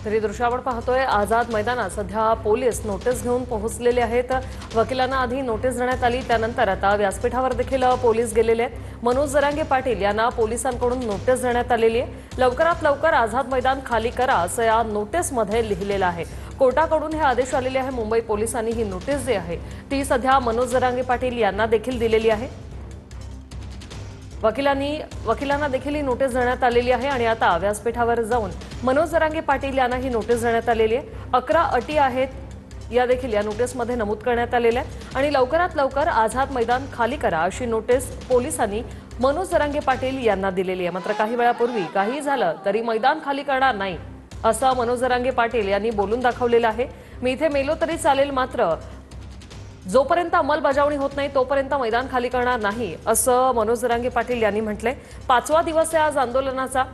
तरी दृश्य आपण पाहतोय आझाद मैदानात सध्या पोलीस नोटीस घेऊन पोहोचलेले आहेत। वकिलांना आधी नोटीस देण्यात आली, त्यानंतर आता व्यासपीठावर देखील पोलीस गेलेले आहेत। मनोज जरांगे पाटील यांना पोलिसांकडून नोटीस देण्यात आलेली आहे। लवकरात लवकर आझाद मैदान खाली करा असं या नोटीसमध्ये लिहिलेलं आहे। कोर्टाकडून हे आदेश आलेले आहे। मुंबई पोलिसांनी ही नोटीस जी आहे ती सध्या मनोज जरांगे पाटील यांना देखील दिलेली आहे। वकिलांना देखील ही नोटीस देण्यात आलेली आहे आणि आता व्यासपीठावर जाऊन मनोज जरांगे पाटील यांना ही नोटीस देण्यात आलेली आहे। 11 अटी आहेत या देखील या नोटीसमध्ये नमूद करण्यात आलेल्या आहेत आणि लवकरात लवकर आझाद मैदान खाली करा अशी नोटीस पोलिसांनी मनोज जरांगे पाटील यांना दिलेली आहे। मात्र काही वेळापूर्वी काही झालं तरी मैदान खाली करणार नाही असं मनोज जरांगे पाटील यांनी बोलून दाखवलेलं आहे। मी इथे मेलो तरी चालेल, मात्र जोपर्यंत अंमलबजावणी होत नाही तोपर्यंत मैदान खाली करणार नाही असं मनोज जरांगे पाटील यांनी म्हटलंय। 5वा दिवस आहे आज आंदोलनाचा।